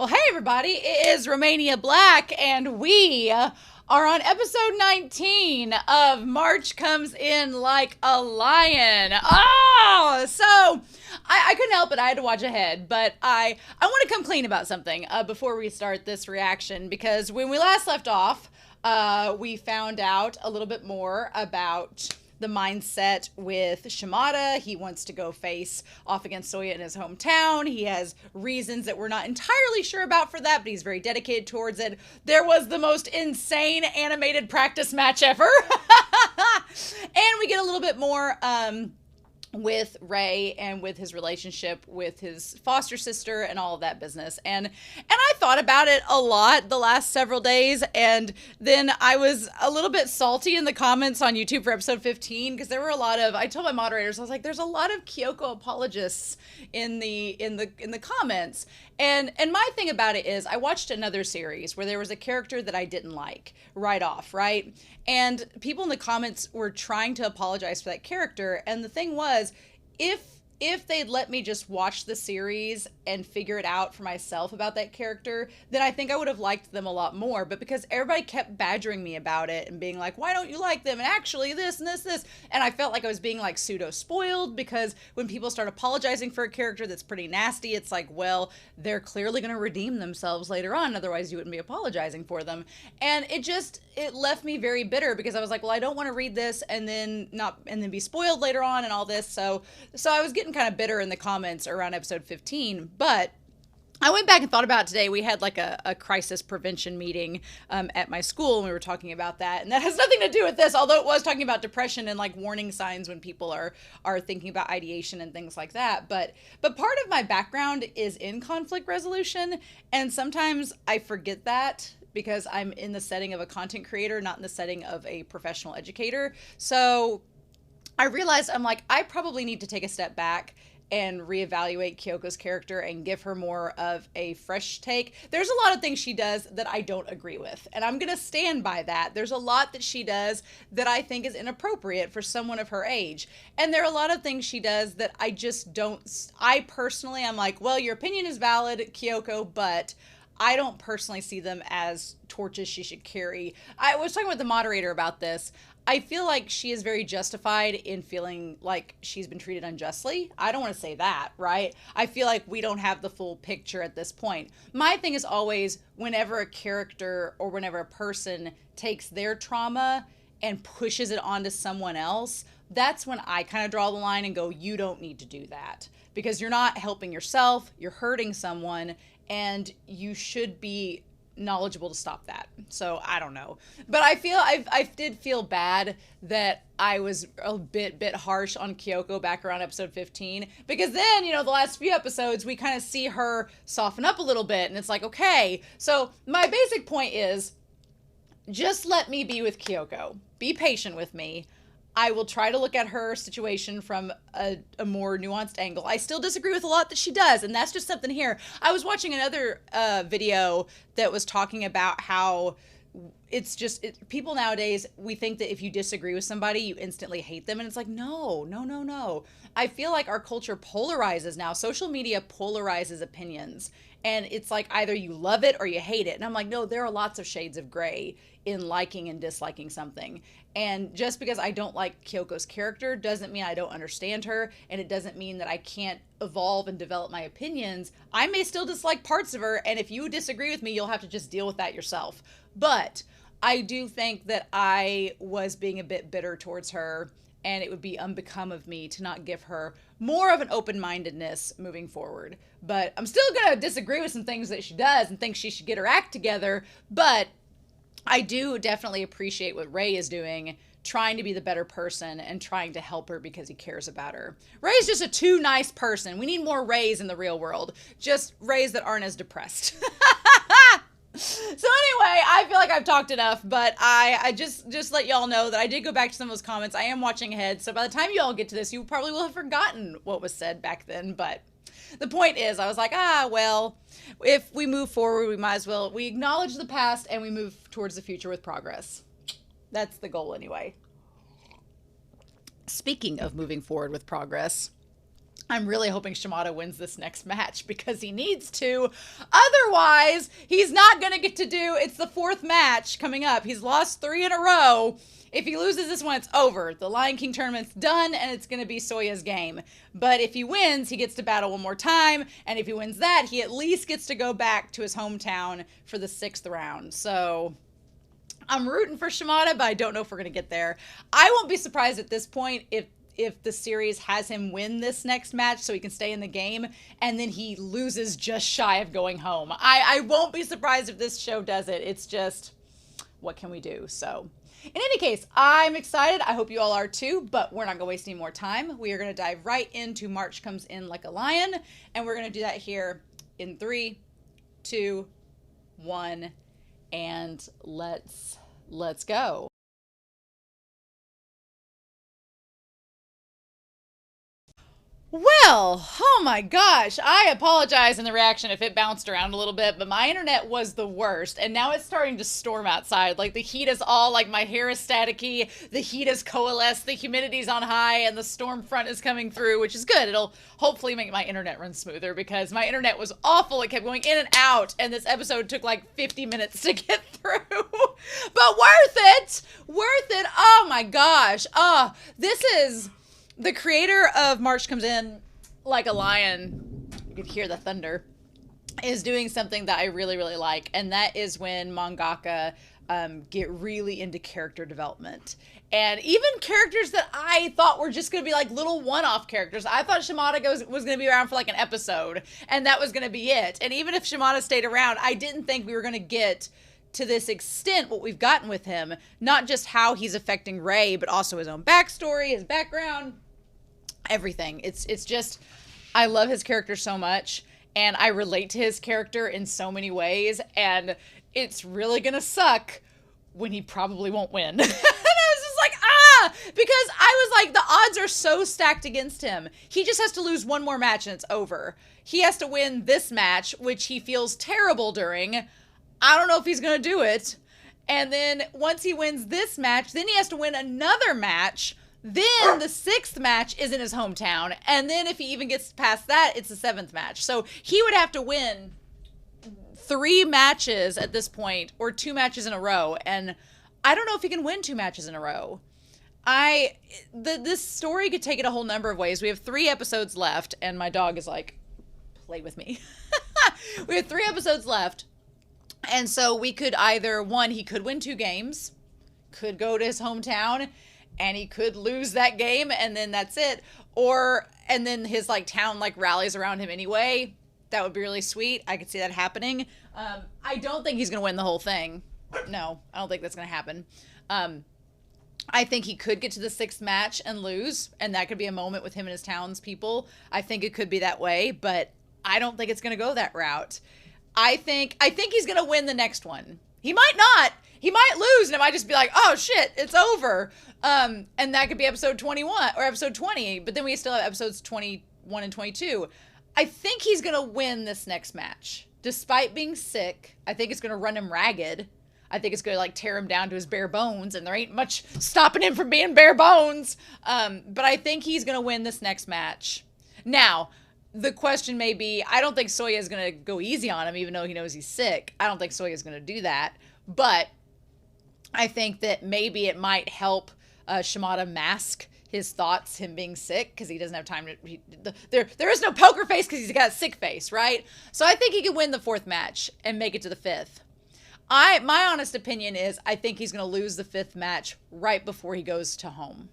Well, hey everybody, it is Romania Black, and we are on episode 19 of March Comes In Like a Lion. Oh, so I couldn't help it. I had to watch ahead, but I want to come clean about something before we start this reaction, because when we last left off, we found out a little bit more about the mindset with Shimada. He wants to go face off against Souya in his hometown. He has reasons that we're not entirely sure about for that, but he's very dedicated towards it. There was the most insane animated practice match ever. And we get a little bit more with Ray and with his relationship with his foster sister and all of that business. And I thought about it a lot the last several days, and then I was a little bit salty in the comments on YouTube for episode 15, because there were a lot of, I told my moderators, I was like, there's a lot of Kyoko apologists in the comments. And my thing about it is, I watched another series where there was a character that I didn't like right off, right? And people in the comments were trying to apologize for that character. And the thing was, if they'd let me just watch the series and figure it out for myself about that character, then I think I would have liked them a lot more. But because everybody kept badgering me about it and being like, why don't you like them? And actually this and this. And I felt like I was being like pseudo spoiled, because when people start apologizing for a character that's pretty nasty, it's like, well, they're clearly going to redeem themselves later on. Otherwise you wouldn't be apologizing for them. And it left me very bitter, because I was like, well, I don't want to read this and then be spoiled later on and all this. So I was getting kind of bitter in the comments around episode 15. But I went back and thought about it today. We had like a crisis prevention meeting at my school, and we were talking about that. And that has nothing to do with this, although it was talking about depression and like warning signs when people are thinking about ideation and things like that. But part of my background is in conflict resolution, and sometimes I forget that, because I'm in the setting of a content creator, not in the setting of a professional educator. So I realized, I'm like, I probably need to take a step back and reevaluate Kyoko's character and give her more of a fresh take. There's a lot of things she does that I don't agree with, and I'm gonna stand by that. There's a lot that she does that I think is inappropriate for someone of her age. And there are a lot of things she does that I just don't, I personally, I'm like, well, your opinion is valid, Kyoko, but I don't personally see them as torches she should carry. I was talking with the moderator about this. I feel like she is very justified in feeling like she's been treated unjustly. I don't want to say that, right? I feel like we don't have the full picture at this point. My thing is always, whenever a character or whenever a person takes their trauma and pushes it onto someone else, that's when I kind of draw the line and go, you don't need to do that, because you're not helping yourself, you're hurting someone, and you should be knowledgeable to stop that. So I don't know, but I did feel bad that I was a bit harsh on Kyoko back around episode 15, because then, the last few episodes we kind of see her soften up a little bit, and it's like, okay. So my basic point is, just let me be with Kyoko. Be patient with me. I will try to look at her situation from a more nuanced angle. I still disagree with a lot that she does, and that's just something here. I was watching another video that was talking about how it's just, people nowadays, we think that if you disagree with somebody, you instantly hate them. And it's like, no. I feel like our culture polarizes now. Social media polarizes opinions. And it's like, either you love it or you hate it. And I'm like, no, there are lots of shades of gray in liking and disliking something. And just because I don't like Kyoko's character doesn't mean I don't understand her. And it doesn't mean that I can't evolve and develop my opinions. I may still dislike parts of her. And if you disagree with me, you'll have to just deal with that yourself. But I do think that I was being a bit bitter towards her, and it would be unbecome of me to not give her more of an open-mindedness moving forward. But I'm still going to disagree with some things that she does and think she should get her act together. But I do definitely appreciate what Ray is doing, trying to be the better person and trying to help her because he cares about her. Ray's just a too nice person. We need more Rays in the real world. Just Rays that aren't as depressed. So anyway, I feel like I've talked enough, but I just let y'all know that I did go back to some of those comments. I am watching ahead, so by the time you all get to this, you probably will have forgotten what was said back then. But the point is, I was like, well, if we move forward, we might as well, we acknowledge the past and we move towards the future with progress. That's the goal anyway. Speaking of moving forward with progress, I'm really hoping Shimada wins this next match because he needs to. Otherwise, he's not going to get to do, it's the 4th match coming up. He's lost 3 in a row. If he loses this one, it's over. The Lion King tournament's done, and it's going to be Souya's game. But if he wins, he gets to battle one more time. And if he wins that, he at least gets to go back to his hometown for the 6th round. So I'm rooting for Shimada, but I don't know if we're going to get there. I won't be surprised at this point if the series has him win this next match so he can stay in the game, and then he loses just shy of going home. I won't be surprised if this show does it. It's just, what can we do? So, in any case, I'm excited. I hope you all are too, but we're not going to waste any more time. We are going to dive right into March Comes In Like a Lion, and we're going to do that here in 3, 2, 1, and let's go. Well, oh my gosh, I apologize in the reaction if it bounced around a little bit, but my internet was the worst, and now it's starting to storm outside. Like, the heat is all, like, my hair is staticky, the heat is coalesced, the humidity's on high, and the storm front is coming through, which is good. It'll hopefully make my internet run smoother, because my internet was awful. It kept going in and out, and this episode took, like, 50 minutes to get through. But worth it! Worth it! Oh my gosh. This is... The creator of March Comes In Like a Lion, you could hear the thunder, is doing something that I really, really like, and that is when mangaka get really into character development. And even characters that I thought were just going to be like little one-off characters. I thought Shimada was going to be around for like an episode, and that was going to be it. And even if Shimada stayed around, I didn't think we were going to get to this extent what we've gotten with him. Not just how he's affecting Rei, but also his own backstory, his background, everything. It's just, I love his character so much, and I relate to his character in so many ways, and it's really gonna suck when he probably won't win. And I was just like, because I was like, the odds are so stacked against him. He just has to lose one more match and it's over. He has to win this match, which he feels terrible during. I don't know if he's gonna do it. And then once he wins this match, then he has to win another match. Then the 6th match is in his hometown. And then if he even gets past that, it's the 7th match. So he would have to win 3 matches at this point, or 2 matches in a row. And I don't know if he can win 2 matches in a row. This story could take it a whole number of ways. We have 3 episodes left, and my dog is like, play with me. We have 3 episodes left. And so we could either, one, he could win 2 games, could go to his hometown, and he could lose that game, and then that's it. And then his, like, town, like, rallies around him anyway. That would be really sweet. I could see that happening. I don't think he's going to win the whole thing. No, I don't think that's going to happen. I think he could get to the 6th match and lose, and that could be a moment with him and his townspeople. I think it could be that way, but I don't think it's going to go that route. I think he's going to win the next one. He might not. He might lose, and it might just be like, oh, shit, it's over. And that could be episode 21 or episode 20, but then we still have episodes 21 and 22. I think he's going to win this next match. Despite being sick, I think it's going to run him ragged. I think it's going to, like, tear him down to his bare bones, and there ain't much stopping him from being bare bones. But I think he's going to win this next match. Now, the question may be, I don't think Souya is going to go easy on him, even though he knows he's sick. I don't think Souya is going to do that. But I think that maybe it might help Shimada mask his thoughts, him being sick, because he doesn't have time to... There is no poker face because he's got a sick face, right? So I think he could win the 4th match and make it to the 5th. My honest opinion is I think he's going to lose the 5th match right before he goes to home.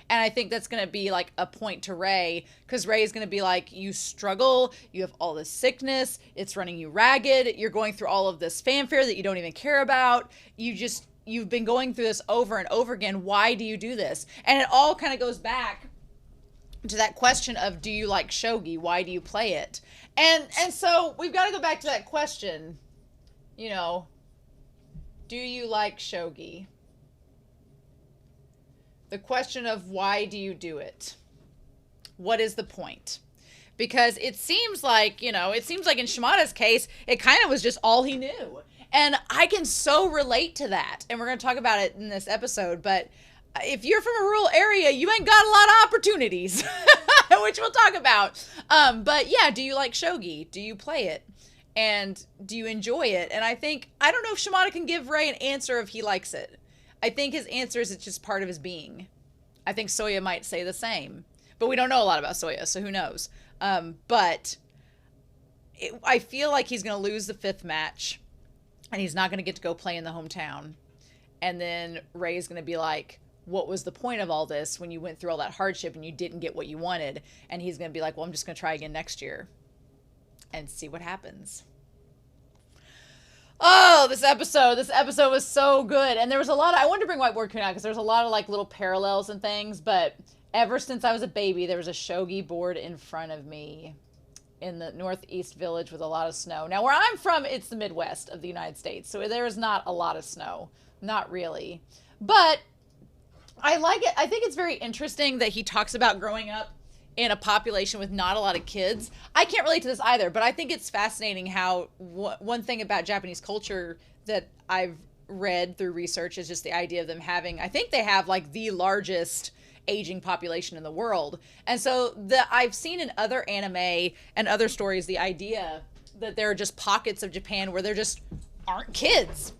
And I think that's going to be like a point to Rei, because Rei is going to be like, you struggle, you have all this sickness, it's running you ragged, you're going through all of this fanfare that you don't even care about, you've been going through this over and over again, why do you do this? And it all kind of goes back to that question of, do you like shogi? Why do you play it? And so we've got to go back to that question, you know, do you like shogi? The question of, why do you do it? What is the point? Because it seems like, in Shimada's case, it kind of was just all he knew. And I can so relate to that. And we're going to talk about it in this episode. But if you're from a rural area, you ain't got a lot of opportunities, which we'll talk about. But yeah, do you like shogi? Do you play it? And do you enjoy it? And I don't know if Shimada can give Ray an answer if he likes it. I think his answer is it's just part of his being. I think Souya might say the same. But we don't know a lot about Souya, so who knows? I feel like he's going to lose the 5th match, and he's not going to get to go play in the hometown. And then Ray's going to be like, what was the point of all this when you went through all that hardship and you didn't get what you wanted? And he's going to be like, well, I'm just going to try again next year and see what happens. Oh, this episode was so good. And there was a lot of, I wanted to bring Whiteboard Kun out because there's a lot of like little parallels and things, but ever since I was a baby, there was a shogi board in front of me in the Northeast Village with a lot of snow. Now, where I'm from, it's the Midwest of the United States, so there is not a lot of snow. Not really. But I like it. I think it's very interesting that he talks about growing up in a population with not a lot of kids. I can't relate to this either, but I think it's fascinating how one thing about Japanese culture that I've read through research is just the idea of them having, I think they have like the largest aging population in the world. And so I've seen in other anime and other stories the idea that there are just pockets of Japan where there just aren't kids.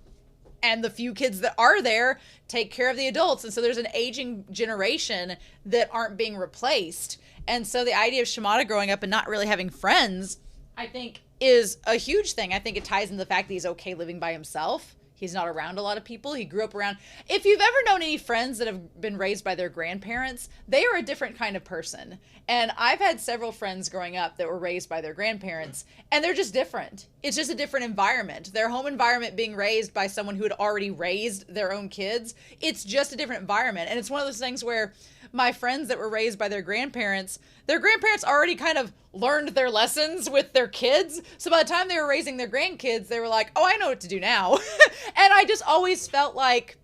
And the few kids that are there take care of the adults. And so there's an aging generation that aren't being replaced. And so the idea of Shimada growing up and not really having friends, I think, is a huge thing. I think it ties into the fact that he's okay living by himself. He's not around a lot of people. He grew up around... If you've ever known any friends that have been raised by their grandparents, they are a different kind of person. And I've had several friends growing up that were raised by their grandparents, and they're just different. It's just a different environment. Their home environment being raised by someone who had already raised their own kids, it's just a different environment. And it's one of those things where my friends that were raised by their grandparents already kind of learned their lessons with their kids. So by the time they were raising their grandkids, they were like, oh, I know what to do now. And I just always felt like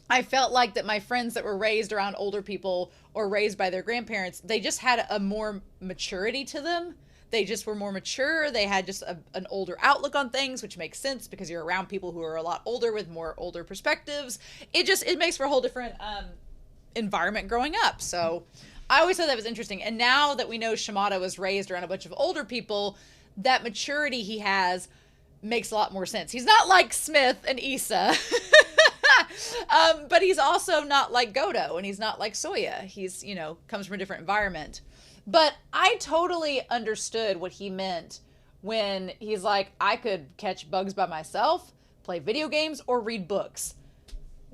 that my friends that were raised around older people or raised by their grandparents, they just had a more maturity to them. They just were more mature. They had just an older outlook on things, which makes sense because you're around people who are a lot older with more older perspectives. It makes for a whole different environment growing up. So I always thought that was interesting. And now that we know Shimada was raised around a bunch of older people, that maturity he has makes a lot more sense. He's not like Smith and Issa, but he's also not like Goto, and he's not like Souya. He's, comes from a different environment. But I totally understood what he meant when he's like, I could catch bugs by myself, play video games, or read books.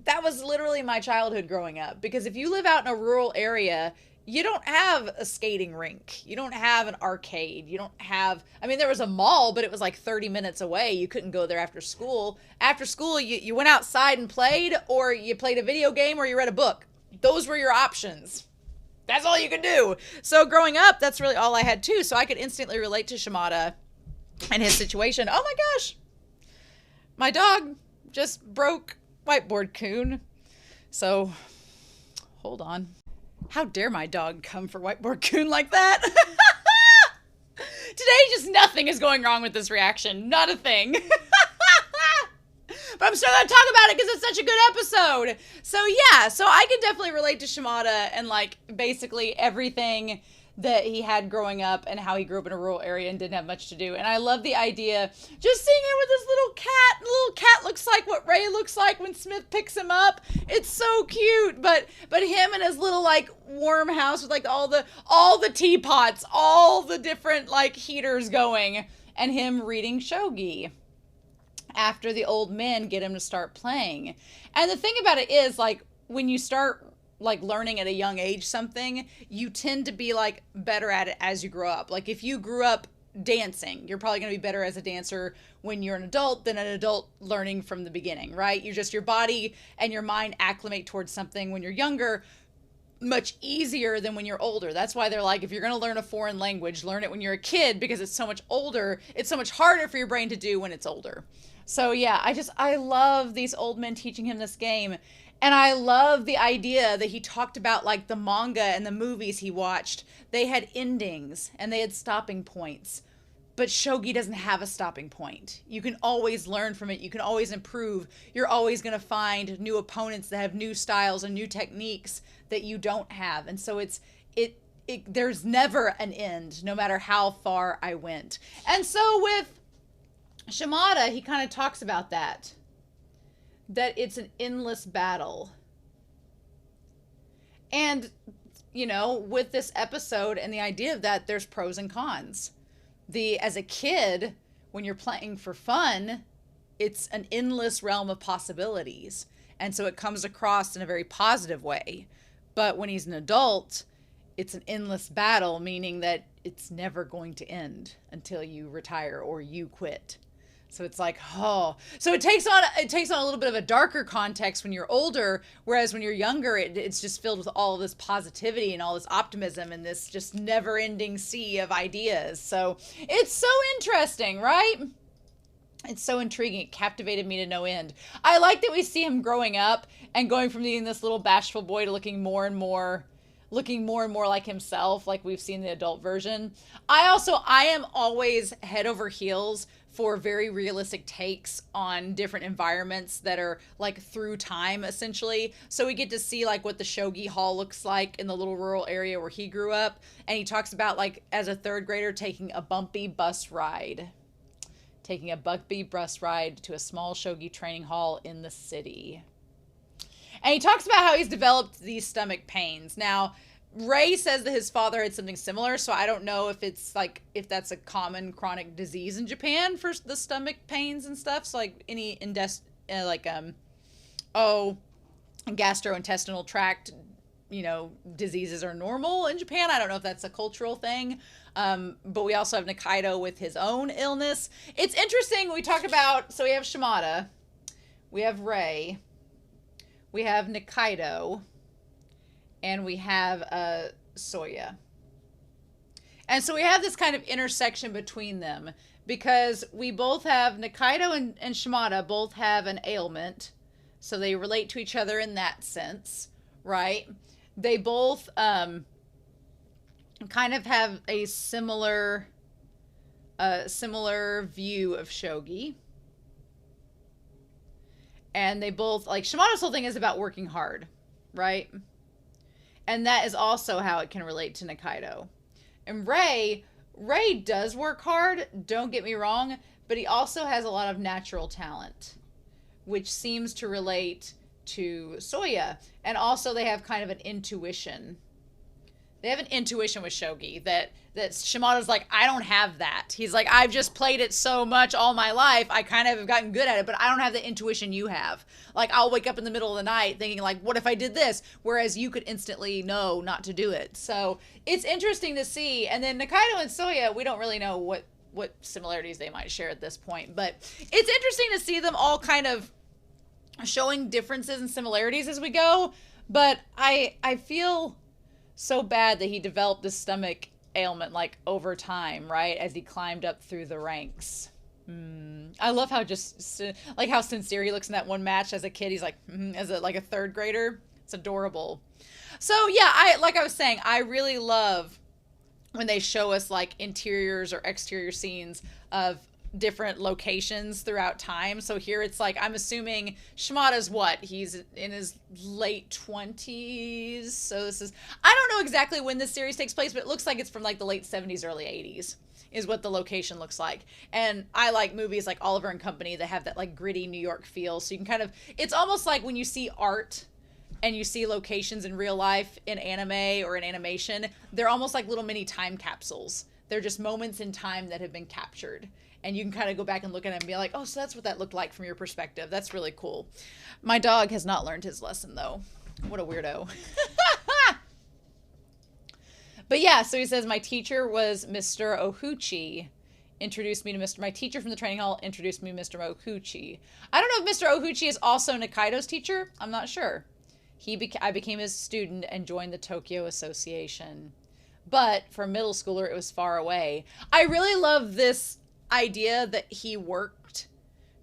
That was literally my childhood growing up, because if you live out in a rural area, you don't have a skating rink. You don't have an arcade. You don't have, there was a mall, but it was like 30 minutes away. You couldn't go there after school. After school, you went outside and played, or you played a video game, or you read a book. Those were your options. That's all you could do. So growing up, that's really all I had too. So I could instantly relate to Shimada and his situation. Oh my gosh. My dog just broke Whiteboard Kun. So, hold on. How dare my dog come for Whiteboard Kun like that? Today, just nothing is going wrong with this reaction. Not a thing. But I'm still going to talk about it because it's such a good episode. So yeah, so I can definitely relate to Shimada and like basically everything that he had growing up and how he grew up in a rural area and didn't have much to do. And I love the idea, just seeing him with this little cat. The little cat looks like what Ray looks like when Smith picks him up. It's so cute. But him and his little like warm house with like all the teapots, all the different like heaters going, and him reading shogi after the old men get him to start playing. And the thing about it is, like, when you start like learning at a young age something, you tend to be like better at it as you grow up. Like if you grew up dancing, you're probably going to be better as a dancer when you're an adult than an adult learning from the beginning, right? Your body and your mind acclimate towards something when you're younger much easier than when you're older. That's why they're like, if you're going to learn a foreign language, learn it when you're a kid, because it's so much older. It's so much harder for your brain to do when it's older. So yeah, I love these old men teaching him this game. And I love the idea that he talked about, like, the manga and the movies he watched. They had endings and they had stopping points. but shogi doesn't have a stopping point. You can always learn from it. You can always improve. You're always going to find new opponents that have new styles and new techniques that you don't have. And so there's never an end, no matter how far I went. And so with Shimada, he kind of talks about that it's an endless battle. And, with this episode and the idea of that, there's pros and cons. As a kid, when you're playing for fun, it's an endless realm of possibilities. And so it comes across in a very positive way. But when he's an adult, it's an endless battle, meaning that it's never going to end until you retire or you quit. So it's like, oh, so it takes on a little bit of a darker context when you're older, whereas when you're younger, it's just filled with all this positivity and all this optimism and this just never-ending sea of ideas. So it's so interesting, right? It's so intriguing. It captivated me to no end. I like that we see him growing up and going from being this little bashful boy to looking more and more like himself, like we've seen the adult version. I am always head over heels for very realistic takes on different environments that are like through time, essentially. So we get to see like what the shogi hall looks like in the little rural area where he grew up. And he talks about like as a third grader taking a bumpy bus ride to a small shogi training hall in the city. And he talks about how he's developed these stomach pains. Now, Ray says that his father had something similar, so I don't know if that's a common chronic disease in Japan for the stomach pains and stuff. So like any gastrointestinal tract, diseases are normal in Japan. I don't know if that's a cultural thing. But we also have Nikaido with his own illness. It's interesting. We talk about, so we have Shimada, we have Ray, we have Nikaido, and we have Souya. And so we have this kind of intersection between them because we both have Nikaido and Shimada both have an ailment. So they relate to each other in that sense, right? They both kind of have a similar view of shogi. And they both, like, Shimada's whole thing is about working hard, right? And that is also how it can relate to Nikaido. And Ray does work hard, don't get me wrong, but he also has a lot of natural talent, which seems to relate to Souya. And also they have kind of an intuition. They have an intuition with shogi that Shimada's like, I don't have that. He's like, I've just played it so much all my life, I kind of have gotten good at it, but I don't have the intuition you have. Like, I'll wake up in the middle of the night thinking, like, what if I did this? Whereas you could instantly know not to do it. So it's interesting to see. And then Nikaido and Souya, we don't really know what similarities they might share at this point. But it's interesting to see them all kind of showing differences and similarities as we go. But I feel so bad that he developed this stomach ailment like over time, right, as he climbed up through the ranks. I love how how sincere he looks in that one match as a kid. He's like, as a third grader. It's adorable. So yeah, I was saying, I really love when they show us like interiors or exterior scenes of different locations throughout time. So here it's like, I'm assuming Shimada's he's in his late 20s. So I don't know exactly when this series takes place, but it looks like it's from like the late 70s, early 80s is what the location looks like. And I like movies like Oliver and Company that have that like gritty New York feel. So you can it's almost like when you see art and you see locations in real life in anime or in animation, they're almost like little mini time capsules. They're just moments in time that have been captured. And you can kind of go back and look at it and be like, oh, so that's what that looked like from your perspective. That's really cool. My dog has not learned his lesson, though. What a weirdo. But yeah, so he says, my teacher was Mr. Ohuchi. My teacher from the training hall introduced me to Mr. Ohuchi. I don't know if Mr. Ohuchi is also Nikaido's teacher. I'm not sure. I became his student and joined the Tokyo Association. But for a middle schooler, it was far away. I really love this idea that he worked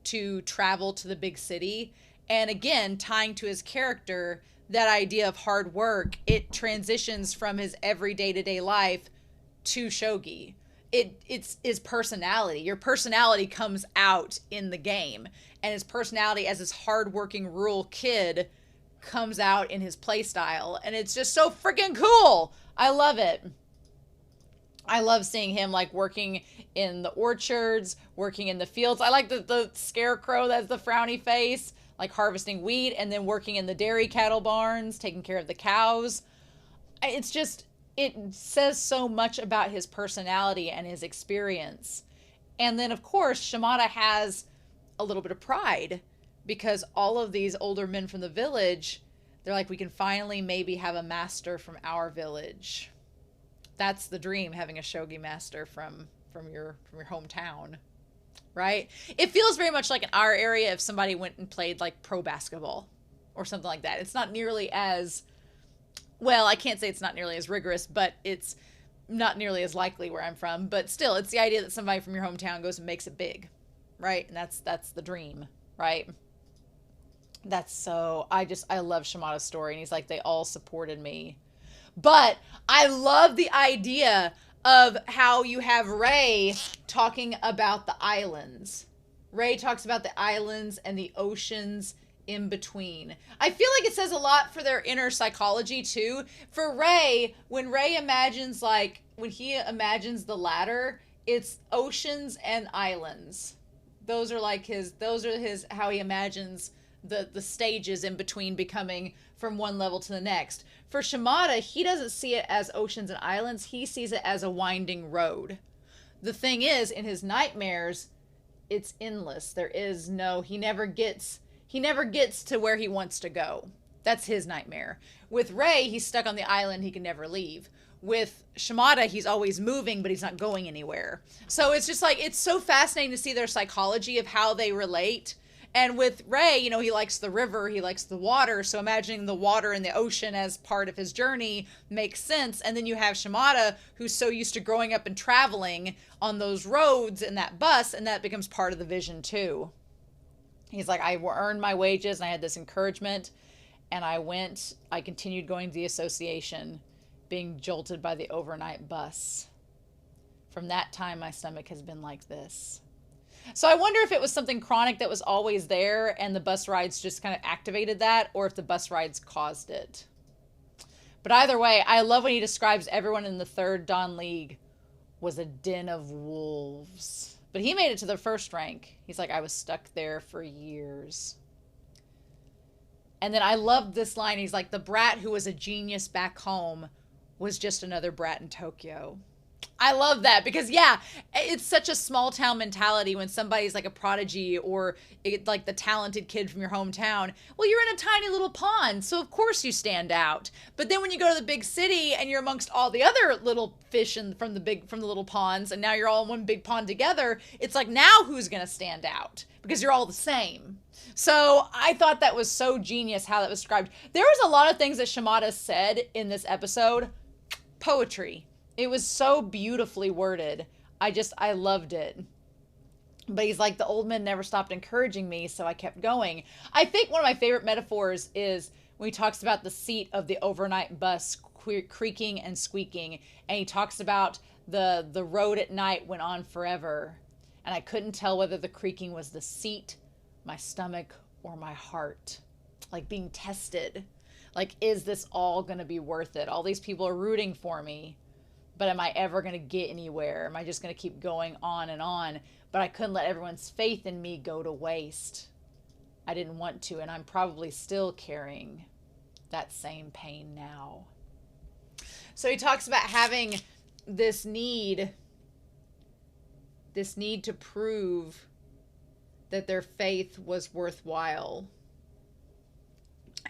to travel to the big city. And again, tying to his character, that idea of hard work, it transitions from his everyday to day life to shogi. it's his personality. Your personality comes out in the game, and his personality as this hardworking rural kid comes out in his play style, and it's just so freaking cool. I love it. I love seeing him like working in the orchards, working in the fields. I like the scarecrow that's the frowny face, like harvesting wheat, and then working in the dairy cattle barns, taking care of the cows. It's just, it says so much about his personality and his experience. And then, of course, Shimada has a little bit of pride because all of these older men from the village, they're like, we can finally maybe have a master from our village. That's the dream, having a shogi master from your hometown, right? It feels very much like in our area if somebody went and played like pro basketball or something like that. It's not nearly as, well, I can't say it's not nearly as rigorous, but it's not nearly as likely where I'm from. But still, it's the idea that somebody from your hometown goes and makes it big, right? And that's the dream, right? That's so, I love Shimada's story. And he's like, they all supported me. But I love the idea of how you have Ray talking about the islands. Ray talks about the islands and the oceans in between. I feel like it says a lot for their inner psychology too. For Ray, when Ray imagines, like, when he imagines the ladder, it's oceans and islands. Those are his, how he imagines the stages in between becoming from one level to the next. For Shimada, he doesn't see it as oceans and islands. He sees it as a winding road. The thing is, in his nightmares, it's endless. There is no, he never gets to where he wants to go. That's his nightmare. With Ray, he's stuck on the island. He can never leave. With Shimada, he's always moving, but he's not going anywhere. So it's just like, it's so fascinating to see their psychology of how they relate. And with Ray, you know, he likes the river, he likes the water. So imagining the water and the ocean as part of his journey makes sense. And then you have Shimada, who's so used to growing up and traveling on those roads in that bus, and that becomes part of the vision too. He's like, I earned my wages and I had this encouragement, and I continued going to the association, being jolted by the overnight bus. From that time, my stomach has been like this. So I wonder if it was something chronic that was always there and the bus rides just kind of activated that, or if the bus rides caused it. But either way, I love when he describes everyone in the third Dan League was a den of wolves. But he made it to the first rank. He's like, I was stuck there for years. And then I loved this line. He's like, the brat who was a genius back home was just another brat in Tokyo. I love that because, yeah, it's such a small town mentality when somebody's like a prodigy or like the talented kid from your hometown. Well, you're in a tiny little pond, so of course you stand out. But then when you go to the big city and you're amongst all the other little fish from the little ponds, and now you're all in one big pond together, it's like, now who's going to stand out? Because you're all the same. So I thought that was so genius how that was described. There was a lot of things that Shimada said in this episode. Poetry. It was so beautifully worded. I loved it. But he's like, the old men never stopped encouraging me, so I kept going. I think one of my favorite metaphors is when he talks about the seat of the overnight bus creaking and squeaking. And he talks about the road at night went on forever. And I couldn't tell whether the creaking was the seat, my stomach, or my heart. Like being tested. Like, is this all going to be worth it? All these people are rooting for me. But am I ever going to get anywhere? Am I just going to keep going on and on? But I couldn't let everyone's faith in me go to waste. I didn't want to, and I'm probably still carrying that same pain now. So he talks about having this need to prove that their faith was worthwhile.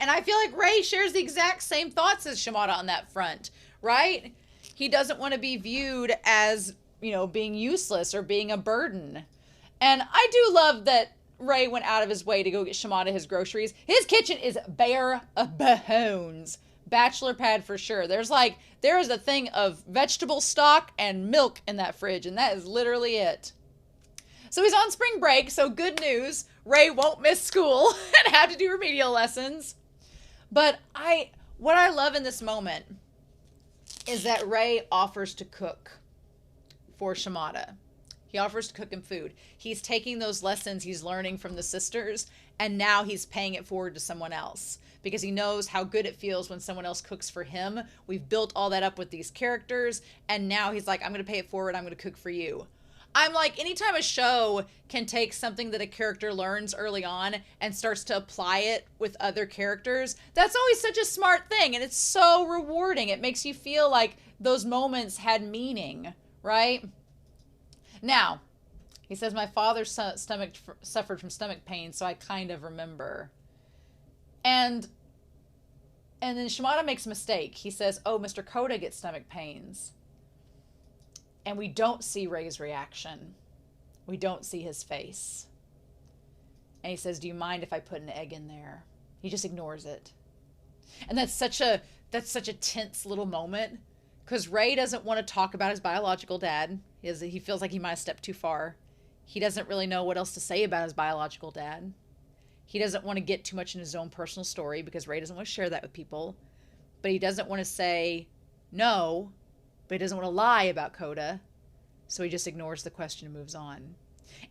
And I feel like Ray shares the exact same thoughts as Shimada on that front, right? He doesn't want to be viewed as, you know, being useless or being a burden. And I do love that Ray went out of his way to go get Shimada his groceries. His kitchen is bare bones. Bachelor pad for sure. There is a thing of vegetable stock and milk in that fridge, and that is literally it. So he's on spring break, so good news. Ray won't miss school and have to do remedial lessons. But what I love in this moment is that Ray offers to cook for Shimada. He offers to cook him food. He's taking those lessons he's learning from the sisters, and now he's paying it forward to someone else because he knows how good it feels when someone else cooks for him. We've built all that up with these characters, and now he's like, I'm going to pay it forward. I'm going to cook for you. I'm like, anytime a show can take something that a character learns early on and starts to apply it with other characters, that's always such a smart thing, and it's so rewarding. It makes you feel like those moments had meaning, right? Now, he says, my father's stomach suffered from stomach pain, so I kind of remember. And then Shimada makes a mistake. He says, oh, Mr. Koda gets stomach pains. And we don't see Rei's reaction. We don't see his face. And he says, do you mind if I put an egg in there? He just ignores it. And that's such a tense little moment, because Rei doesn't want to talk about his biological dad. He feels like he might have stepped too far. He doesn't really know what else to say about his biological dad. He doesn't want to get too much in his own personal story because Rei doesn't want to share that with people. But he doesn't want to say no, but he doesn't want to lie about Koda. So he just ignores the question and moves on.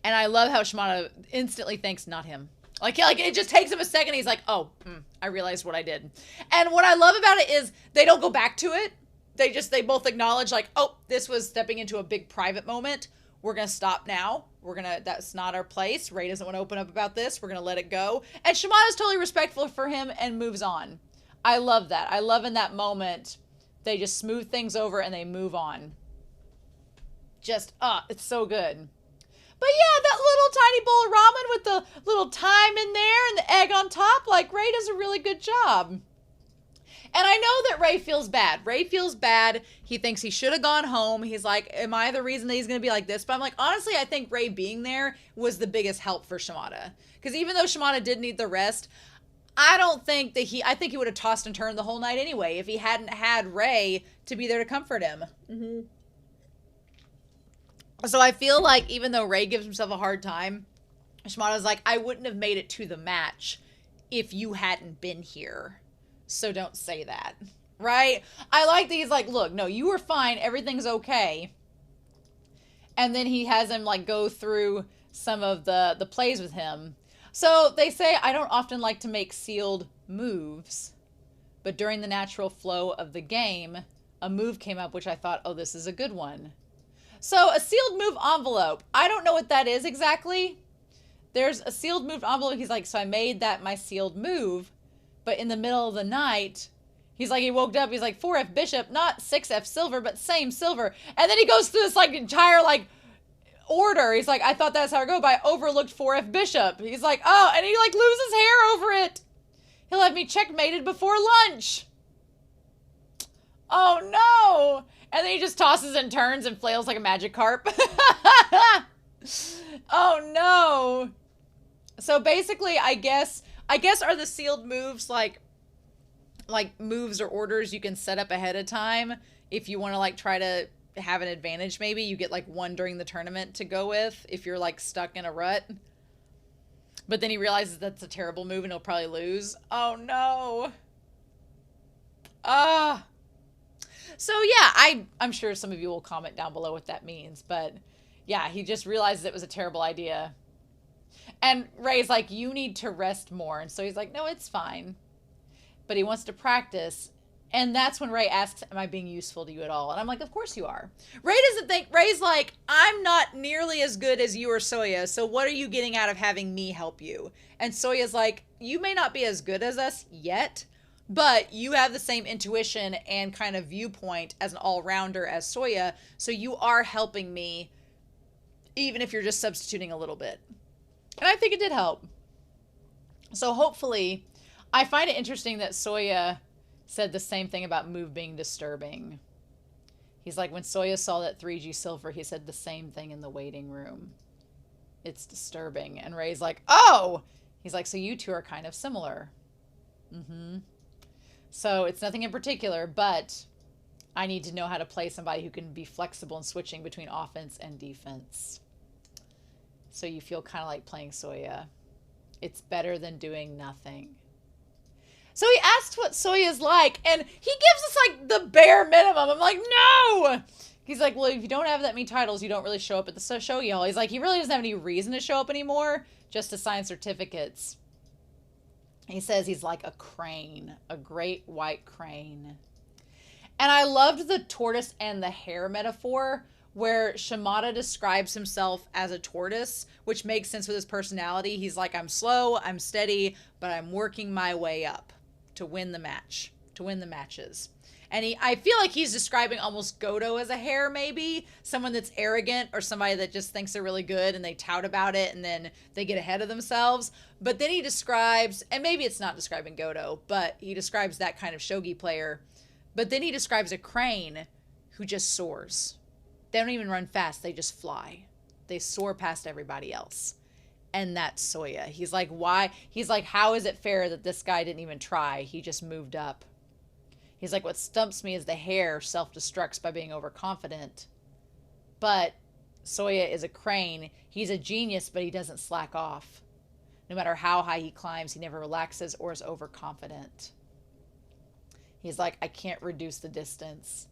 And I love how Shimada instantly thinks, not him. Like it just takes him a second. He's like, oh, I realized what I did. And what I love about it is they don't go back to it. They both acknowledge like, oh, this was stepping into a big private moment. We're going to stop now. That's not our place. Rei doesn't want to open up about this. We're going to let it go. And Shimada's totally respectful for him and moves on. I love that. I love in that moment, they just smooth things over and they move on. Just, it's so good. But yeah, that little tiny bowl of ramen with the little thyme in there and the egg on top, like Rei does a really good job. And I know that Rei feels bad. Rei feels bad. He thinks he should have gone home. He's like, am I the reason that he's going to be like this? But I'm like, honestly, I think Rei being there was the biggest help for Shimada. Because even though Shimada did need the rest, I think he would have tossed and turned the whole night anyway if he hadn't had Rei to be there to comfort him. Mm-hmm. So I feel like even though Rei gives himself a hard time, Shimada's like, I wouldn't have made it to the match if you hadn't been here. So don't say that, right? I like that he's like, look, no, you were fine. Everything's okay. And then he has him like go through some of the plays with him. So they say, I don't often like to make sealed moves, but during the natural flow of the game, a move came up, which I thought, oh, this is a good one. So a sealed move envelope. I don't know what that is exactly. There's a sealed move envelope. He's like, so I made that my sealed move. But in the middle of the night, he's like, he woke up, he's like, 4F bishop, not 6F silver, but same silver. And then he goes through this like entire like order. He's like, I thought that's how it go, but I overlooked 4F bishop. He's like, oh, and he like loses hair over it. He'll have me checkmated before lunch. Oh no. And then he just tosses and turns and flails like a magic carp. Oh no. So basically, I guess are the sealed moves like moves or orders you can set up ahead of time if you want to like try to have an advantage. Maybe you get like one during the tournament to go with if you're like stuck in a rut. But then he realizes that's a terrible move and he'll probably lose. Oh no. So yeah, I'm sure some of you will comment down below what that means, but yeah, he just realizes it was a terrible idea. And Rei's like, you need to rest more. And so he's like, no, it's fine. But he wants to practice. And that's when Rei asks, am I being useful to you at all? And I'm like, of course you are. Rei's like, I'm not nearly as good as you or Souya. So what are you getting out of having me help you? And Soya's like, you may not be as good as us yet, but you have the same intuition and kind of viewpoint as an all-rounder as Souya. So you are helping me, even if you're just substituting a little bit. And I think it did help. So hopefully, I find it interesting that Souya said the same thing about move being disturbing. He's like, when Souya saw that 3G silver, he said the same thing in the waiting room. It's disturbing. And Rei's like, oh! He's like, so you two are kind of similar. Mm-hmm. So it's nothing in particular, but I need to know how to play somebody who can be flexible in switching between offense and defense. So you feel kind of like playing Souya. It's better than doing nothing. So he asks what Souya's like, and he gives us like the bare minimum. I'm like, no! He's like, well, if you don't have that many titles, you don't really show up at the show, y'all. He's like, he really doesn't have any reason to show up anymore, just to sign certificates. He says he's like a crane, a great white crane. And I loved the tortoise and the hare metaphor, where Shimada describes himself as a tortoise, which makes sense with his personality. He's like, I'm slow, I'm steady, but I'm working my way up to win the match, to win the matches. And I feel like he's describing almost Goto as a hare, maybe. Someone that's arrogant, or somebody that just thinks they're really good and they tout about it and then they get ahead of themselves. But then he describes, and maybe it's not describing Goto, but he describes that kind of shogi player. But then he describes a crane who just soars. They don't even run fast, they just fly. They soar past everybody else. And that's Souya. He's like, why? He's like, how is it fair that this guy didn't even try? He just moved up. He's like, what stumps me is the hare self-destructs by being overconfident. But Souya is a crane. He's a genius, but he doesn't slack off. No matter how high he climbs, he never relaxes or is overconfident. He's like, I can't reduce the distance.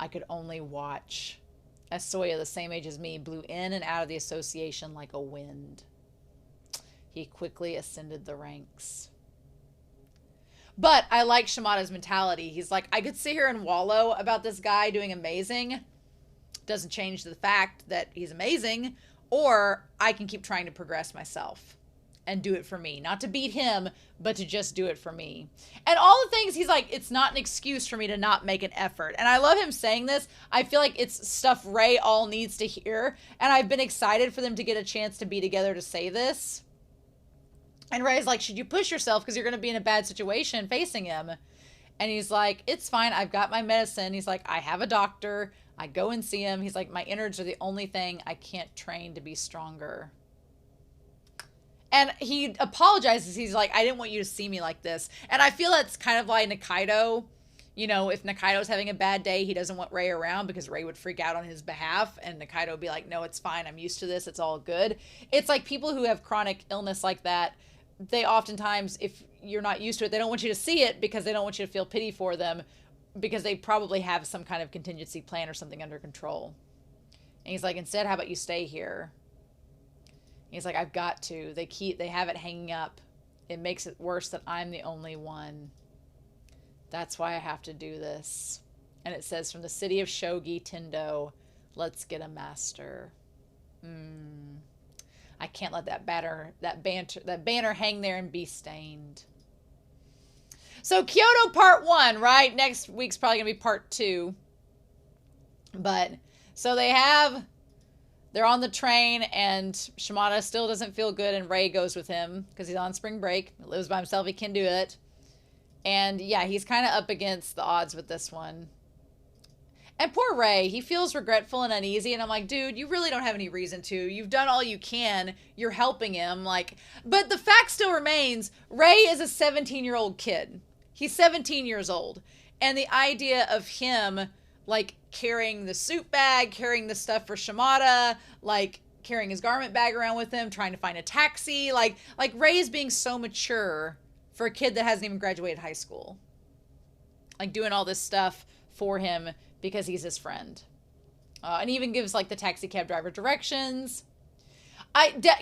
I could only watch. As Souya, the same age as me, blew in and out of the association like a wind. He quickly ascended the ranks. But I like Shimada's mentality. He's like, I could sit here and wallow about this guy doing amazing. Doesn't change the fact that he's amazing. Or I can keep trying to progress myself and do it for me. Not to beat him, but to just do it for me. And all the things, he's like, it's not an excuse for me to not make an effort. And I love him saying this. I feel like it's stuff Rei all needs to hear. And I've been excited for them to get a chance to be together to say this. And Rei's like, should you push yourself because you're going to be in a bad situation facing him? And he's like, it's fine. I've got my medicine. He's like, I have a doctor. I go and see him. He's like, my innards are the only thing I can't train to be stronger. And he apologizes. He's like, I didn't want you to see me like this. And I feel that's kind of like Nikaido. You know, if Nikaido's having a bad day, he doesn't want Rei around because Rei would freak out on his behalf. And Nikaido would be like, no, it's fine. I'm used to this. It's all good. It's like people who have chronic illness like that. They oftentimes, if you're not used to it, they don't want you to see it because they don't want you to feel pity for them because they probably have some kind of contingency plan or something under control. And he's like, instead, how about you stay here? He's like, I've got to. They have it hanging up. It makes it worse that I'm the only one. That's why I have to do this. And it says, from the city of Shogi, Tendo, let's get a master. I can't let that banner hang there and be stained. So Kyoto part 1, right? Next week's probably going to be part 2. But, so they're on the train and Shimada still doesn't feel good and Rei goes with him because he's on spring break. He lives by himself. He can do it. And yeah, he's kind of up against the odds with this one. And poor Rei, he feels regretful and uneasy. And I'm like, dude, you really don't have any reason to. You've done all you can. You're helping him. But the fact still remains, Rei is a 17-year-old kid. He's 17 years old. And the idea of him, carrying the suit bag, carrying the stuff for Shimada, carrying his garment bag around with him, trying to find a taxi. Rei is being so mature for a kid that hasn't even graduated high school. Doing all this stuff for him because he's his friend. And he even gives the taxi cab driver directions.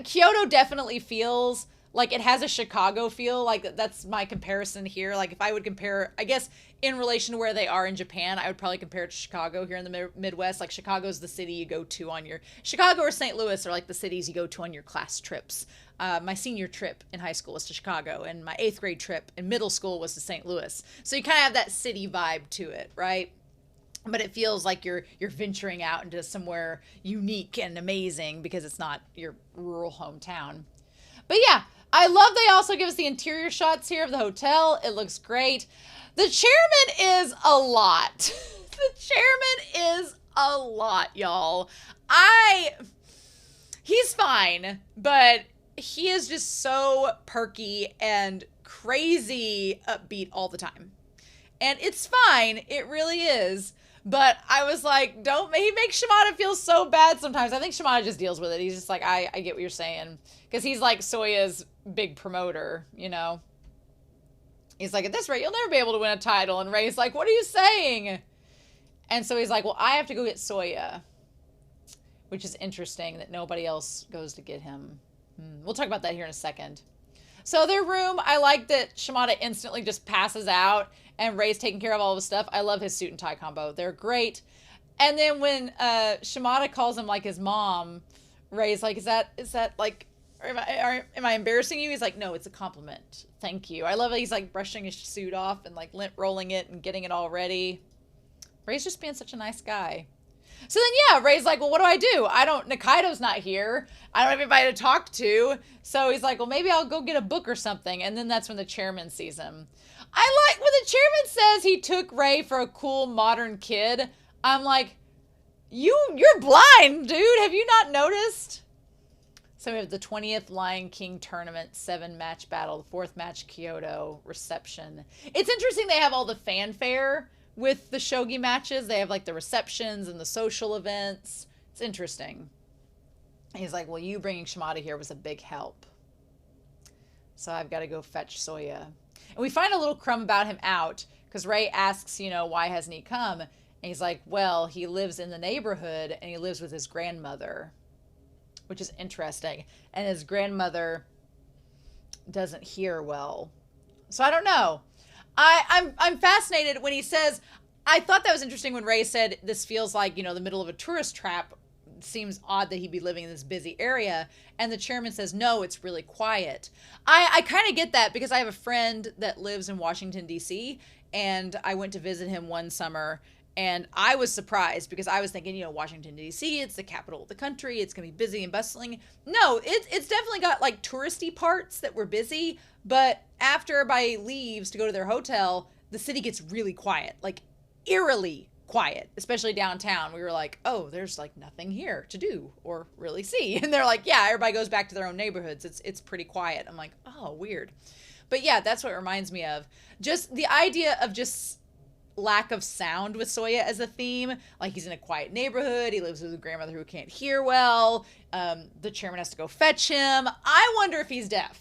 Kyoto definitely feels like it has a Chicago feel. That's my comparison here. If I would compare, I guess in relation to where they are in Japan, I would probably compare it to Chicago here in the Midwest. Chicago's the city you go to on your, Chicago or St. Louis are the cities you go to on your class trips. My senior trip in high school was to Chicago, and my 8th grade trip in middle school was to St. Louis. So you kind of have that city vibe to it, right? But it feels like you're venturing out into somewhere unique and amazing because it's not your rural hometown. But yeah, I love they also give us the interior shots here of the hotel. It looks great. The chairman is a lot. The chairman is a lot, y'all. He's fine, but he is just so perky and crazy upbeat all the time. And it's fine. It really is. But I was like, he makes Shimada feel so bad sometimes. I think Shimada just deals with it. He's just like, I get what you're saying. Because he's Souya's big promoter, you know. He's like, at this rate, you'll never be able to win a title. And Rei's like, what are you saying? And so he's like, well, I have to go get Souya, which is interesting that nobody else goes to get him. We'll talk about that here in a second. So their room, I like that Shimada instantly just passes out and Ray's taking care of all of his stuff. I love his suit and tie combo. They're great. And then when Shimada calls him like his mom, Ray's like, is that like, am I embarrassing you? He's like, no, it's a compliment. Thank you. I love that he's like brushing his suit off and like lint rolling it and getting it all ready. Ray's just being such a nice guy. So then, yeah, Ray's like, well, what do? Nikaido's not here. I don't have anybody to talk to. So he's like, well, maybe I'll go get a book or something. And then that's when the chairman sees him. I like when the chairman says he took Ray for a cool modern kid. I'm like, you're blind, dude. Have you not noticed? So we have the 20th Lion King tournament 7-match battle, the 4th match Kyoto reception. It's interesting they have all the fanfare with the shogi matches. They have like the receptions and the social events. It's interesting. He's like, well, you bringing Shimada here was a big help. So I've got to go fetch Souya. And we find a little crumb about him out because Ray asks, why hasn't he come? And he's like, well, he lives in the neighborhood and he lives with his grandmother, which is interesting. And his grandmother doesn't hear well. So I don't know. I'm fascinated when he says, I thought that was interesting when Ray said this feels like, the middle of a tourist trap. It seems odd that he'd be living in this busy area. And the chairman says, no, it's really quiet. I kind of get that because I have a friend that lives in Washington, D.C. And I went to visit him one summer. And I was surprised because I was thinking, Washington, D.C., it's the capital of the country. It's going to be busy and bustling. No, it's definitely got like touristy parts that were busy. But after everybody leaves to go to their hotel, the city gets really quiet, like eerily quiet, especially downtown. We were like, oh, there's like nothing here to do or really see. And they're like, yeah, everybody goes back to their own neighborhoods. It's pretty quiet. I'm like, oh, weird. But yeah, that's what it reminds me of. Just the idea of just lack of sound with Souya as a theme. Like he's in a quiet neighborhood. He lives with a grandmother who can't hear well. The chairman has to go fetch him. I wonder if he's deaf.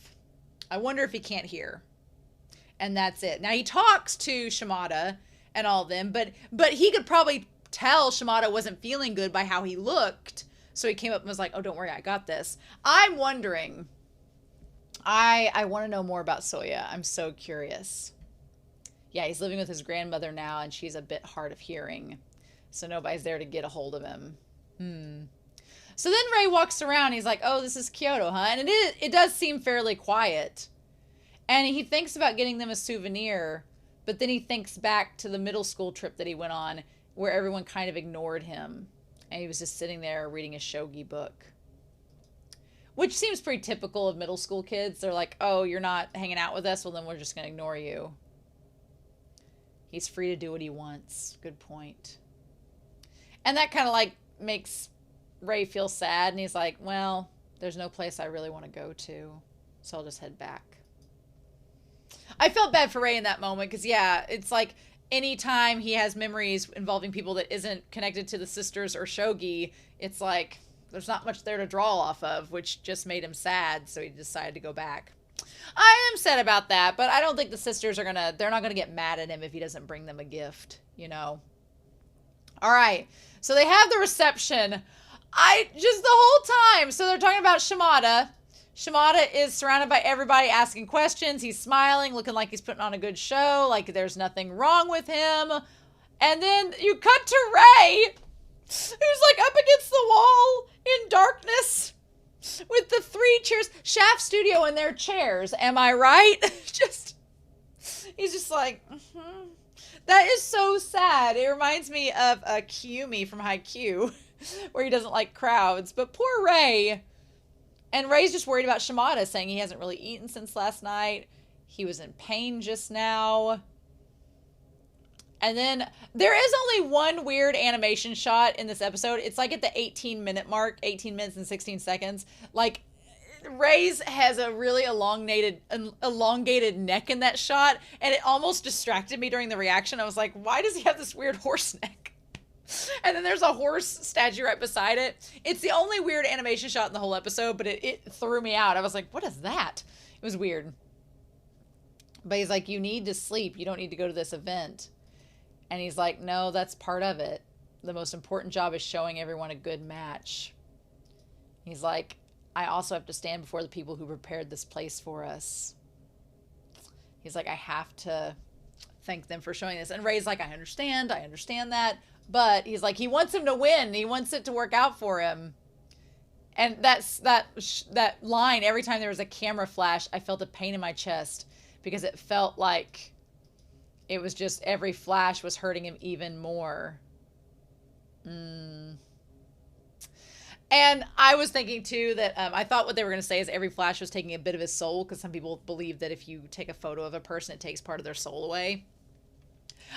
I wonder if he can't hear. And that's it. Now he talks to Shimada and all of them, but he could probably tell Shimada wasn't feeling good by how he looked. So he came up and was like, oh, don't worry, I got this. I'm wondering. I want to know more about Souya. I'm so curious. Yeah, he's living with his grandmother now, and she's a bit hard of hearing. So nobody's there to get a hold of him. So then Ray walks around. He's like, oh, this is Kyoto, huh? And it does seem fairly quiet. And he thinks about getting them a souvenir, but then he thinks back to the middle school trip that he went on where everyone kind of ignored him. And he was just sitting there reading a shogi book. Which seems pretty typical of middle school kids. They're like, oh, you're not hanging out with us? Well, then we're just going to ignore you. He's free to do what he wants. Good point. And that kind of like makes Ray feel sad. And he's like, well, there's no place I really want to go to. So I'll just head back. I felt bad for Ray in that moment because, yeah, it's like anytime he has memories involving people that isn't connected to the sisters or shogi, it's like there's not much there to draw off of, which just made him sad. So he decided to go back. I am sad about that, but I don't think the sisters they're not going to get mad at him if he doesn't bring them a gift, All right. So they have the reception. The whole time. So they're talking about Shimada. Shimada is surrounded by everybody asking questions. He's smiling, looking like he's putting on a good show, like there's nothing wrong with him. And then you cut to Ray, who's like up against the wall in darkness with the 3 chairs. Shaft Studio in their chairs. Am I right? He's just like, That is so sad. It reminds me of Kyumi from Haikyuu, where he doesn't like crowds. But poor Ray. And Ray's just worried about Shimada, saying he hasn't really eaten since last night. He was in pain just now. And then there is only one weird animation shot in this episode. It's like at the 18-minute mark, 18 minutes and 16 seconds. Like, Ray's has a really elongated neck in that shot, and it almost distracted me during the reaction. I was like, why does he have this weird horse neck? And then there's a horse statue right beside it. It's the only weird animation shot in the whole episode, but it threw me out. I was like, what is that? It was weird. But he's like, you need to sleep. You don't need to go to this event. And he's like, no, that's part of it. The most important job is showing everyone a good match. He's like, I also have to stand before the people who prepared this place for us. He's like, I have to thank them for showing this. And Ray's like, I understand that. But he's like, he wants him to win. He wants it to work out for him. And that line, every time there was a camera flash, I felt a pain in my chest because it felt like it was just every flash was hurting him even more. And I was thinking too that I thought what they were going to say is every flash was taking a bit of his soul, because some people believe that if you take a photo of a person, it takes part of their soul away.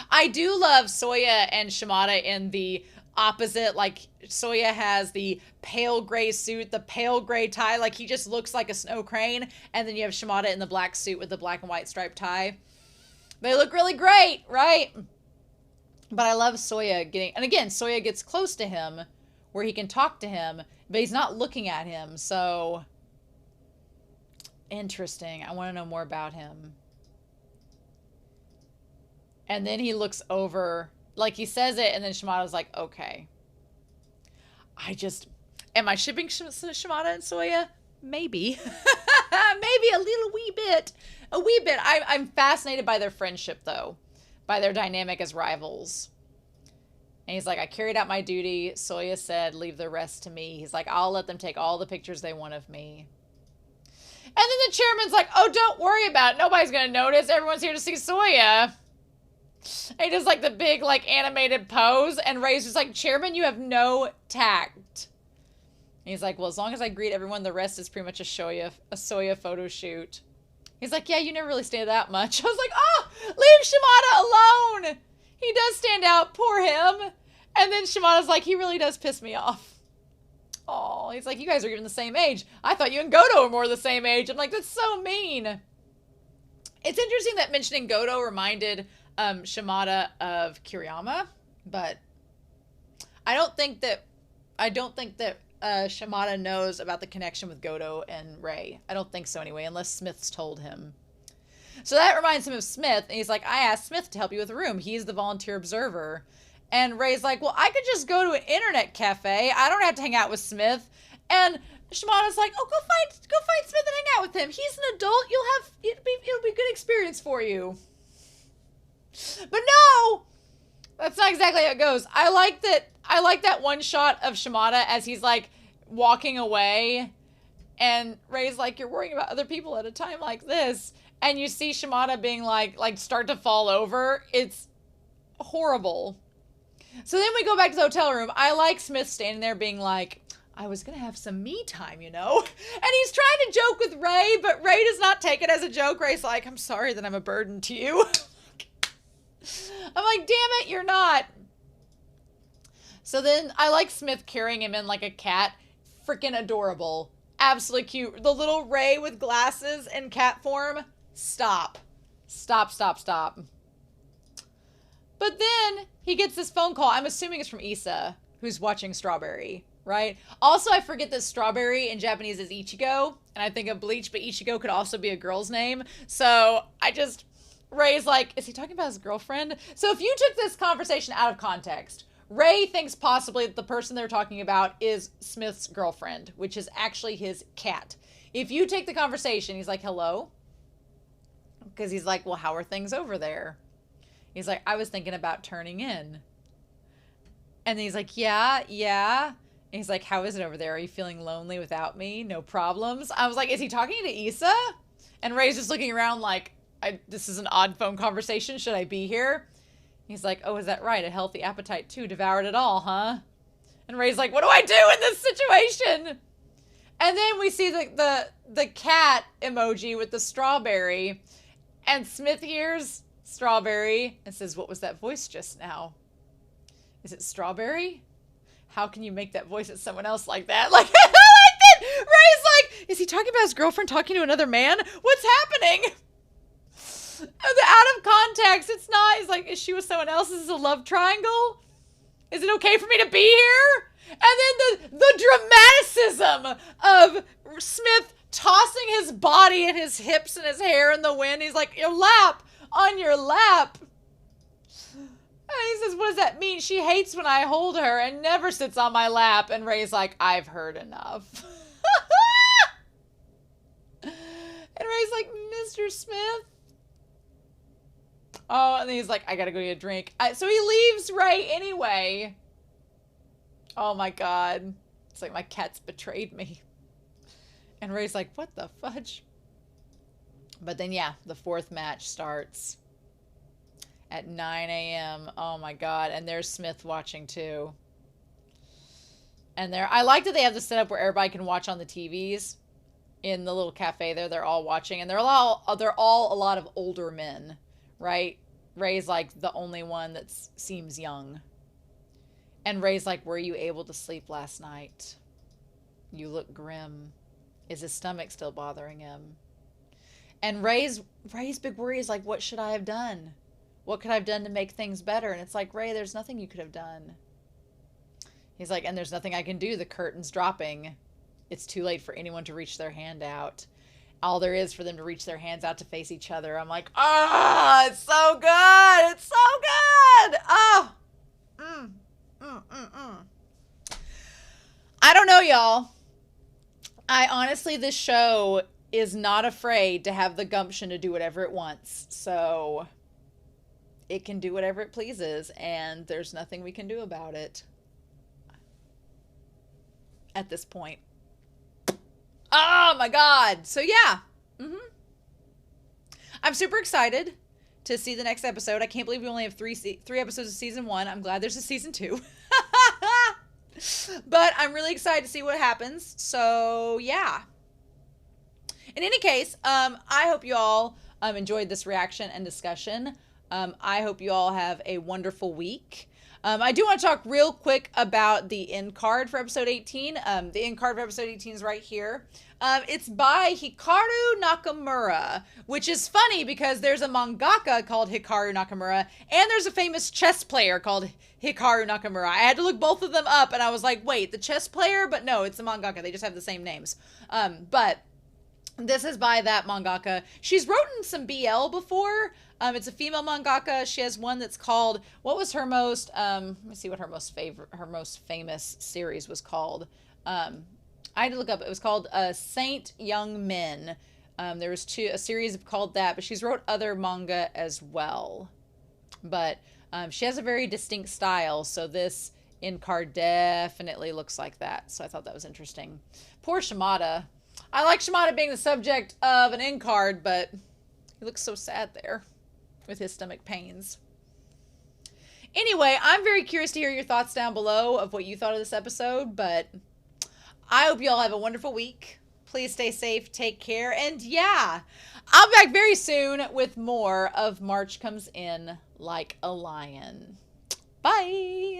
I do love Souya and Shimada in the opposite. Like, Souya has the pale gray suit, the pale gray tie, like he just looks like a snow crane, and then you have Shimada in the black suit with the black and white striped tie. They look really great, right? But I love Souya getting, and again, Souya gets close to him where he can talk to him, but he's not looking at him. So interesting. I want to know more about him. And then he looks over, like he says it, and then Shimada's like, okay. Am I shipping Shimada and Souya? Maybe. Maybe a little wee bit. A wee bit. I'm fascinated by their friendship, though. By their dynamic as rivals. And he's like, I carried out my duty. Souya said, leave the rest to me. He's like, I'll let them take all the pictures they want of me. And then the chairman's like, oh, don't worry about it. Nobody's going to notice. Everyone's here to see Souya. And he does like the big like animated pose, and Ray's just like, Chairman, you have no tact. And he's like, well, as long as I greet everyone, the rest is pretty much a Souya photo shoot. He's like, yeah, you never really stay that much. I was like, oh, leave Shimada alone. He does stand out, poor him. And then Shimada's like, he really does piss me off. Oh, he's like, you guys are even the same age. I thought you and Goto were more the same age. I'm like, that's so mean. It's interesting that mentioning Goto reminded Shimada of Kiriyama, but I don't think that Shimada knows about the connection with Goto and Ray. I don't think so anyway, unless Smith's told him. So that reminds him of Smith, and he's like, I asked Smith to help you with the room. He's the volunteer observer. And Ray's like, well, I could just go to an internet cafe. I don't have to hang out with Smith. And Shimada's like, oh, go find Smith and hang out with him. He's an adult. It'll be a good experience for you. But no, that's not exactly how it goes. I like that one shot of Shimada as he's like walking away, and Ray's like, you're worrying about other people at a time like this, and you see Shimada being like start to fall over. It's horrible. So then we go back to the hotel room. I like Smith standing there being like, I was gonna have some me time, you know? And he's trying to joke with Ray, but Ray does not take it as a joke. Ray's like, I'm sorry that I'm a burden to you. I'm like, damn it, you're not. So then I like Smith carrying him in like a cat. Freaking adorable. Absolutely cute. The little Ray with glasses and cat form. Stop. Stop, stop, stop. But then he gets this phone call. I'm assuming it's from Issa, who's watching Strawberry, right? Also, I forget that Strawberry in Japanese is Ichigo, and I think of Bleach, but Ichigo could also be a girl's name. So Ray's like, is he talking about his girlfriend? So if you took this conversation out of context, Ray thinks possibly that the person they're talking about is Smith's girlfriend, which is actually his cat. If you take the conversation, he's like, hello? Because he's like, well, how are things over there? He's like, I was thinking about turning in. And then he's like, yeah. And he's like, how is it over there? Are you feeling lonely without me? No problems? I was like, is he talking to Issa? And Ray's just looking around like, this is an odd phone conversation. Should I be here? He's like, oh, is that right? A healthy appetite too. Devoured it all, huh? And Ray's like, what do I do in this situation? And then we see the cat emoji with the strawberry. And Smith hears Strawberry and says, what was that voice just now? Is it Strawberry? How can you make that voice at someone else like that? Like, I like that. Ray's like, is he talking about his girlfriend talking to another man? What's happening? Out of context, it's not. He's like, is she with someone else? Is this a love triangle? Is it okay for me to be here? And then the dramaticism of Smith tossing his body and his hips and his hair in the wind. He's like, on your lap. And he says, what does that mean? She hates when I hold her and never sits on my lap. And Ray's like, I've heard enough. And Ray's like, Mr. Smith. Oh, and then he's like, I gotta go get a drink. So he leaves Ray anyway. Oh my God. It's like my cat's betrayed me. And Ray's like, what the fudge? But then, yeah, the fourth match starts at 9 a.m. Oh my God. And there's Smith watching too. And I like that they have the setup where everybody can watch on the TVs in the little cafe there. They're all watching, and they're all a lot of older men, right? Ray's like the only one that seems young. And Ray's like, were you able to sleep last night? You look grim. Is his stomach still bothering him? And Ray's big worry is like, what should I have done? What could I have done to make things better? And it's like, Ray, there's nothing you could have done. He's like, and there's nothing I can do. The curtain's dropping. It's too late for anyone to reach their hand out. All there is for them to reach their hands out to face each other. I'm like, it's so good. It's so good. I don't know, y'all. Honestly, this show is not afraid to have the gumption to do whatever it wants. So it can do whatever it pleases, and there's nothing we can do about it at this point. Oh my God. So yeah. I'm super excited to see the next episode. I can't believe we only have three episodes of season 1. I'm glad there's a season 2. But I'm really excited to see what happens. So yeah. In any case, I hope you all enjoyed this reaction and discussion. I hope you all have a wonderful week. I do want to talk real quick about the end card for episode 18. The end card for episode 18 is right here. It's by Hikaru Nakamura, which is funny because there's a mangaka called Hikaru Nakamura, and there's a famous chess player called Hikaru Nakamura. I had to look both of them up, and I was like, wait, the chess player? But no, it's a mangaka. They just have the same names. But this is by that mangaka. She's written some BL before. It's a female mangaka. She has one that's called, what was her most, let me see what her most famous series was called. I had to look up. It was called Saint Young Men. There was a series called that, but she's wrote other manga as well. But she has a very distinct style, so this end card definitely looks like that. So I thought that was interesting. Poor Shimada. I like Shimada being the subject of an end card, but he looks so sad there with his stomach pains. Anyway, I'm very curious to hear your thoughts down below of what you thought of this episode, but I hope you all have a wonderful week. Please stay safe, take care, and yeah, I'll be back very soon with more of March Comes In Like a Lion. Bye!